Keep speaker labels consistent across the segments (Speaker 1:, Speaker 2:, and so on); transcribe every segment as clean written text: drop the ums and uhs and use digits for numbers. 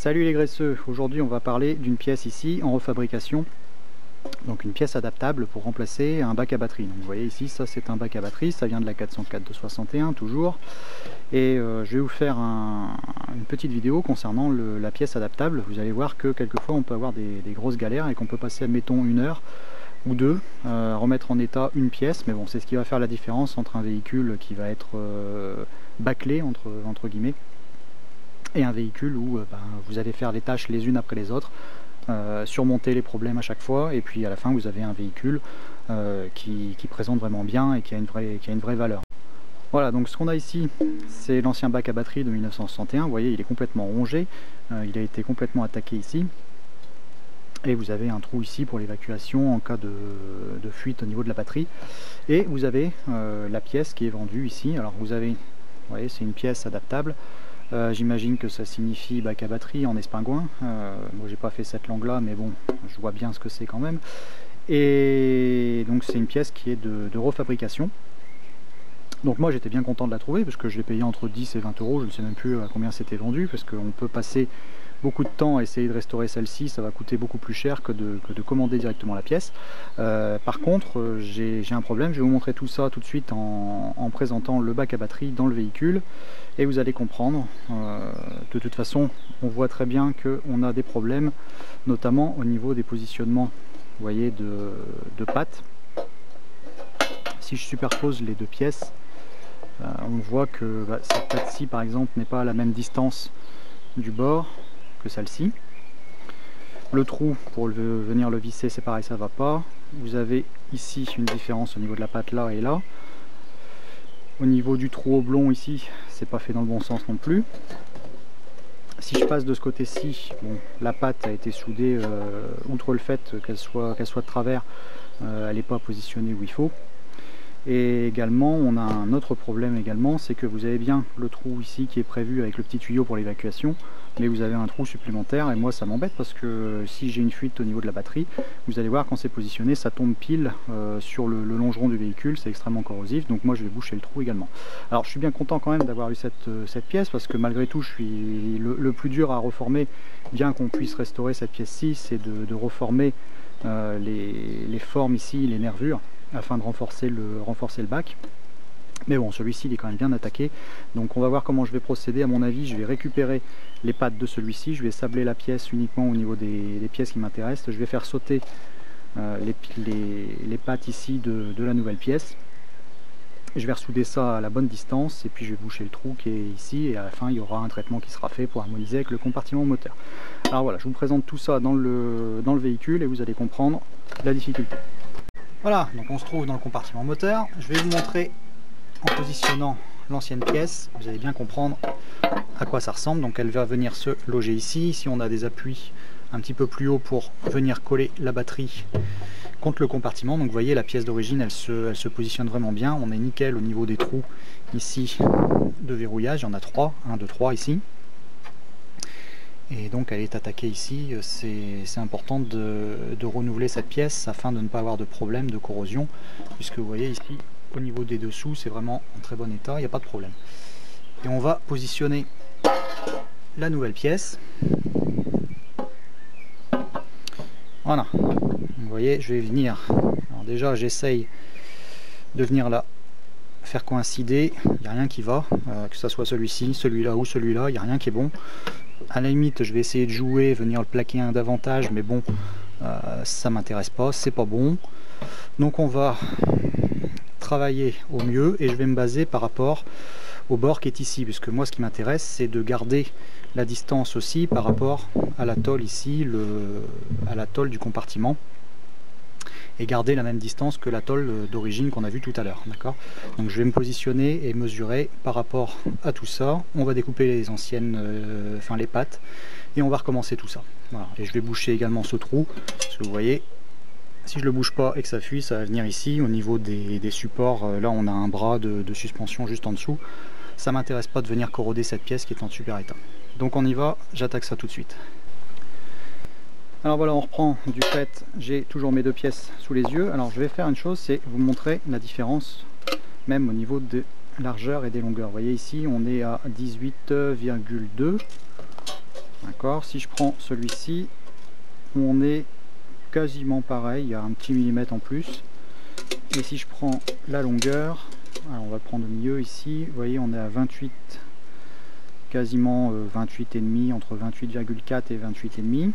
Speaker 1: Salut les graisseux, aujourd'hui on va parler d'une pièce ici en refabrication, donc une pièce adaptable pour remplacer un bac à batterie. Donc vous voyez ici, ça c'est un bac à batterie, ça vient de la 404-261 toujours, et je vais vous faire une petite vidéo concernant la pièce adaptable. Vous allez voir que quelquefois on peut avoir des grosses galères et qu'on peut passer admettons 1 heure ou 2 à remettre en état une pièce, mais bon c'est ce qui va faire la différence entre un véhicule qui va être bâclé entre guillemets et un véhicule où vous allez faire les tâches les unes après les autres, surmonter les problèmes à chaque fois, et puis à la fin vous avez un véhicule qui présente vraiment bien et qui a une vraie valeur. Voilà, donc ce qu'on a ici, c'est l'ancien bac à batterie de 1961. Vous voyez, il est complètement rongé, il a été complètement attaqué ici, et vous avez un trou ici pour l'évacuation en cas de fuite au niveau de la batterie. Et vous avez la pièce qui est vendue ici. Alors vous voyez, c'est une pièce adaptable. J'imagine que ça signifie bac à batterie en espingouin. Moi j'ai pas fait cette langue là, mais bon, je vois bien ce que c'est quand même. Et donc c'est une pièce qui est de refabrication. Donc moi j'étais bien content de la trouver parce que je l'ai payé entre 10 et 20 euros. Je ne sais même plus à combien c'était vendu, parce qu'on peut passer beaucoup de temps à essayer de restaurer celle-ci, ça va coûter beaucoup plus cher que de commander directement la pièce. Par contre j'ai un problème, je vais vous montrer tout ça tout de suite en présentant le bac à batterie dans le véhicule, et vous allez comprendre. De toute façon on voit très bien qu'on a des problèmes, notamment au niveau des positionnements, vous voyez, de pattes. Si je superpose les deux pièces, on voit que cette patte-ci par exemple n'est pas à la même distance du bord que celle-ci. Le trou pour venir le visser, c'est pareil, ça va pas. Vous avez ici une différence au niveau de la patte là et là. Au niveau du trou oblong ici, c'est pas fait dans le bon sens non plus. Si je passe de ce côté-ci, bon, la patte a été soudée, outre le fait qu'elle soit de travers, elle n'est pas positionnée où il faut. Et également, on a un autre problème également, c'est que vous avez bien le trou ici qui est prévu avec le petit tuyau pour l'évacuation, mais vous avez un trou supplémentaire, et moi ça m'embête parce que si j'ai une fuite au niveau de la batterie, vous allez voir quand c'est positionné, ça tombe pile sur le longeron du véhicule, c'est extrêmement corrosif, donc moi je vais boucher le trou également. Alors je suis bien content quand même d'avoir eu cette pièce, parce que malgré tout, le plus dur à reformer, bien qu'on puisse restaurer cette pièce-ci, c'est de reformer les formes ici, les nervures, afin de renforcer le bac. Mais bon, celui-ci il est quand même bien attaqué, donc on va voir comment je vais procéder. À mon avis, je vais récupérer les pattes de celui-ci, je vais sabler la pièce uniquement au niveau des pièces qui m'intéressent, je vais faire sauter les pattes ici de la nouvelle pièce, je vais ressouder ça à la bonne distance, et puis je vais boucher le trou qui est ici, et à la fin il y aura un traitement qui sera fait pour harmoniser avec le compartiment moteur. Alors voilà, je vous présente tout ça dans le véhicule, et vous allez comprendre la difficulté. Voilà, donc on se trouve dans le compartiment moteur. Je vais vous montrer en positionnant l'ancienne pièce, vous allez bien comprendre à quoi ça ressemble. Donc elle va venir se loger ici. Ici on a des appuis un petit peu plus haut pour venir coller la batterie contre le compartiment. Donc vous voyez, la pièce d'origine elle se positionne vraiment bien. On est nickel au niveau des trous ici de verrouillage, il y en a 3, 1, 2, 3 ici. Et donc elle est attaquée ici, c'est important de renouveler cette pièce afin de ne pas avoir de problème de corrosion, puisque vous voyez ici au niveau des dessous c'est vraiment en très bon état, il n'y a pas de problème. Et on va positionner la nouvelle pièce. Voilà, vous voyez, je vais venir, alors déjà j'essaye de venir là faire coïncider, il n'y a rien qui va, que ce soit celui-ci, celui-là ou celui-là, il n'y a rien qui est bon. À la limite je vais essayer de jouer, venir le plaquer un davantage, mais bon, ça m'intéresse pas, c'est pas bon. Donc on va travailler au mieux, et je vais me baser par rapport au bord qui est ici, puisque moi ce qui m'intéresse c'est de garder la distance aussi par rapport à la tôle ici, à la tôle du compartiment, et garder la même distance que la tôle d'origine qu'on a vu tout à l'heure, d'accord. Donc je vais me positionner et mesurer par rapport à tout ça. On va découper les anciennes, les pattes, et on va recommencer tout ça. Voilà. Et je vais boucher également ce trou, parce que vous voyez, si je le bouge pas et que ça fuit, ça va venir ici au niveau des supports. Là on a un bras de suspension juste en dessous. Ça m'intéresse pas de venir corroder cette pièce qui est en super état. Donc on y va, j'attaque ça tout de suite. Alors voilà, on reprend du fait, j'ai toujours mes deux pièces sous les yeux. Alors je vais faire une chose, c'est vous montrer la différence même au niveau de largeur et des longueurs. Vous voyez ici on est à 18,2 D'accord. Si je prends celui-ci, on est quasiment pareil, il y a un petit millimètre en plus. Et si je prends la longueur, alors on va le prendre au milieu ici, vous voyez on est à 28, quasiment 28,5, entre 28,4 et 28,5.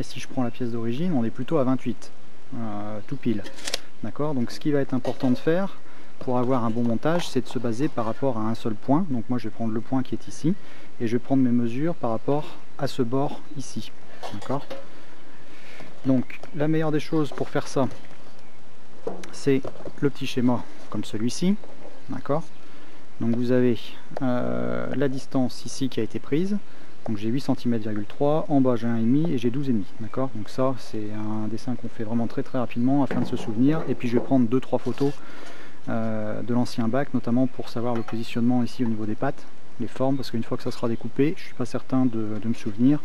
Speaker 1: Et si je prends la pièce d'origine, on est plutôt à 28, tout pile. D'accord. Donc ce qui va être important de faire pour avoir un bon montage, c'est de se baser par rapport à un seul point. Donc moi je vais prendre le point qui est ici, et je vais prendre mes mesures par rapport à ce bord ici. D'accord. Donc la meilleure des choses pour faire ça, c'est le petit schéma comme celui-ci. D'accord. Donc vous avez la distance ici qui a été prise. Donc j'ai 8 cm,3, en bas j'ai 1,5 et j'ai 12,5. D'accord. Donc ça c'est un dessin qu'on fait vraiment très rapidement afin de se souvenir. Et puis je vais prendre 2-3 photos de l'ancien bac, notamment pour savoir le positionnement ici au niveau des pattes, les formes, parce qu'une fois que ça sera découpé, je suis pas certain de me souvenir.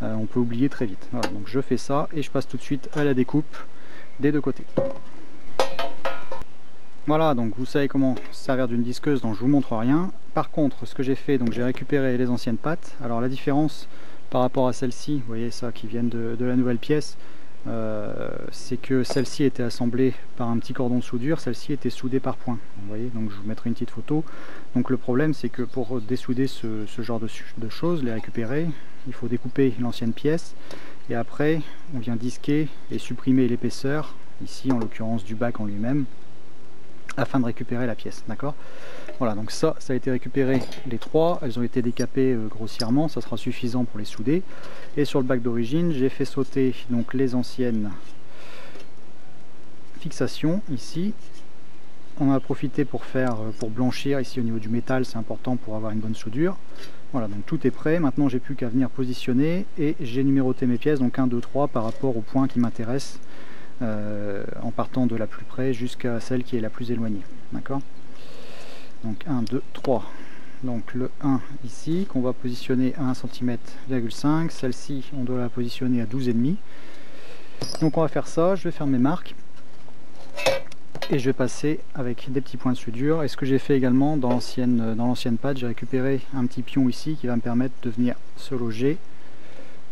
Speaker 1: On peut oublier très vite. Voilà, donc je fais ça et je passe tout de suite à la découpe des deux côtés. Voilà, donc vous savez comment se servir d'une disqueuse, donc je vous montre rien. Par contre, ce que j'ai fait, donc j'ai récupéré les anciennes pattes. Alors la différence par rapport à celle-ci, vous voyez ça qui viennent de la nouvelle pièce, c'est que celle-ci était assemblée par un petit cordon de soudure, celle-ci était soudée par point. Vous voyez, donc je vous mettrai une petite photo. Donc le problème, c'est que pour dessouder ce genre de choses, les récupérer, il faut découper l'ancienne pièce et après on vient disquer et supprimer l'épaisseur, ici en l'occurrence du bac en lui-même, afin de récupérer la pièce. D'accord. Voilà, donc ça a été récupéré, les trois, elles ont été décapées grossièrement, ça sera suffisant pour les souder. Et sur le bac d'origine, j'ai fait sauter donc les anciennes fixations ici. On en a profité pour blanchir ici au niveau du métal, c'est important pour avoir une bonne soudure. Voilà, donc tout est prêt, maintenant j'ai plus qu'à venir positionner et j'ai numéroté mes pièces, donc 1, 2, 3 par rapport au point qui m'intéresse, en partant de la plus près jusqu'à celle qui est la plus éloignée. D'accord. Donc 1, 2, 3. Donc le 1 ici, qu'on va positionner à 1,5 cm, celle-ci on doit la positionner à 12,5. Donc on va faire ça, je vais faire mes marques et je vais passer avec des petits points de soudure. Et ce que j'ai fait également dans l'ancienne pâte, j'ai récupéré un petit pion ici qui va me permettre de venir se loger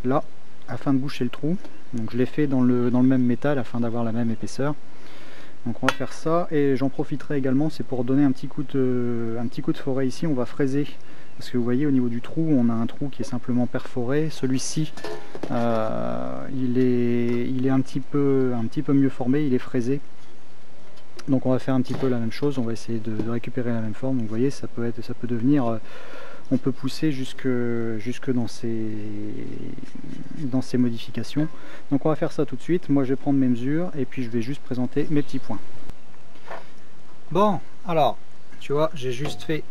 Speaker 1: là afin de boucher le trou. Donc je l'ai fait dans le même métal afin d'avoir la même épaisseur. Donc on va faire ça et j'en profiterai également, c'est pour donner un petit coup de forêt ici. On va fraiser parce que vous voyez au niveau du trou, on a un trou qui est simplement perforé. Celui-ci, il est un petit peu mieux formé, il est fraisé. Donc on va faire un petit peu la même chose, on va essayer de récupérer la même forme. Donc vous voyez, ça peut devenir, on peut pousser jusque dans ces modifications. Donc on va faire ça tout de suite. Moi je vais prendre mes mesures et puis je vais juste présenter mes petits points. Bon, alors tu vois, j'ai juste fait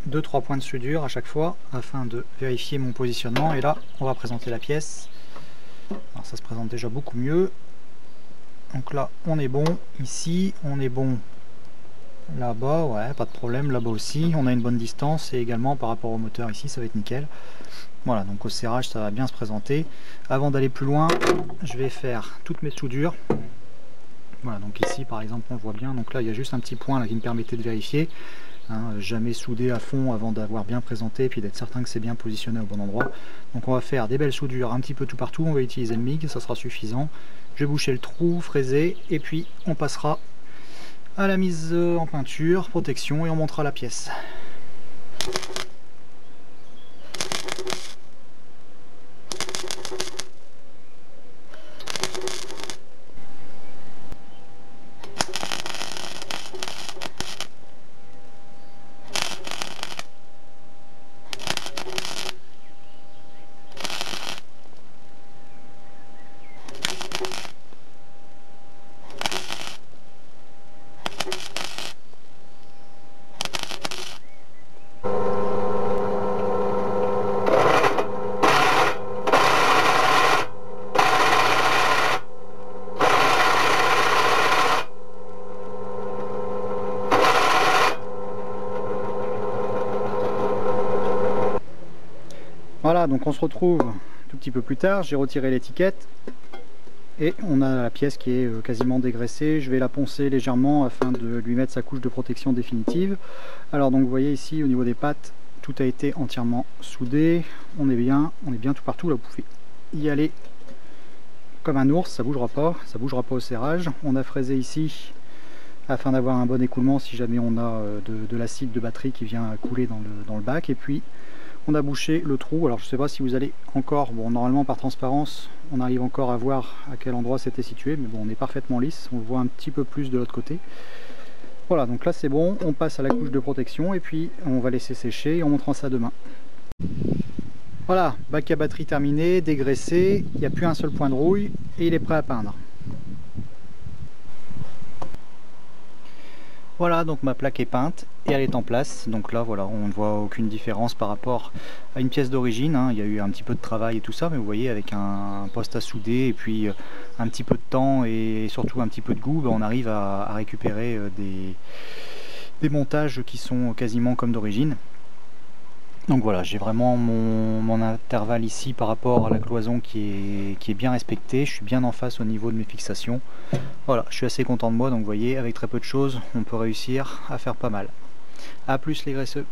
Speaker 1: 2-3 points de soudure à chaque fois afin de vérifier mon positionnement. Et là on va présenter la pièce. Alors ça se présente déjà beaucoup mieux. Donc là on est bon, ici on est bon, là-bas, ouais, pas de problème, là-bas aussi, on a une bonne distance et également par rapport au moteur ici, ça va être nickel. Voilà, donc au serrage, ça va bien se présenter. Avant d'aller plus loin, je vais faire toutes mes soudures. Voilà, donc ici par exemple, on voit bien, donc là il y a juste un petit point là, qui me permettait de vérifier. Jamais souder à fond avant d'avoir bien présenté et puis d'être certain que c'est bien positionné au bon endroit. Donc on va faire des belles soudures un petit peu tout partout, on va utiliser le MIG, ça sera suffisant. Je vais boucher le trou, fraiser et puis on passera à la mise en peinture, protection et on montera la pièce. Voilà, donc on se retrouve tout petit peu plus tard, j'ai retiré l'étiquette et on a la pièce qui est quasiment dégraissée. Je vais la poncer légèrement afin de lui mettre sa couche de protection définitive. Alors donc vous voyez ici au niveau des pattes, tout a été entièrement soudé, on est bien tout partout, là vous pouvez y aller comme un ours, ça bougera pas au serrage. On a fraisé ici afin d'avoir un bon écoulement si jamais on a de l'acide de batterie qui vient couler dans le bac, et puis on a bouché le trou. Alors je sais pas si vous allez encore, bon normalement par transparence on arrive encore à voir à quel endroit c'était situé, mais bon on est parfaitement lisse, on le voit un petit peu plus de l'autre côté. Voilà, donc là c'est bon, on passe à la couche de protection et puis on va laisser sécher et on montrera ça demain. Voilà, bac à batterie terminé, dégraissé, il n'y a plus un seul point de rouille et il est prêt à peindre. Voilà, donc ma plaque est peinte et elle est en place. Donc là, voilà, on ne voit aucune différence par rapport à une pièce d'origine, hein. Il y a eu un petit peu de travail et tout ça, mais vous voyez, avec un poste à souder et puis un petit peu de temps et surtout un petit peu de goût, on arrive à récupérer des montages qui sont quasiment comme d'origine. Donc voilà, j'ai vraiment mon intervalle ici par rapport à la cloison qui est bien respecté. Je suis bien en face au niveau de mes fixations. Voilà, je suis assez content de moi, donc vous voyez, avec très peu de choses, on peut réussir à faire pas mal. A plus les graisseux.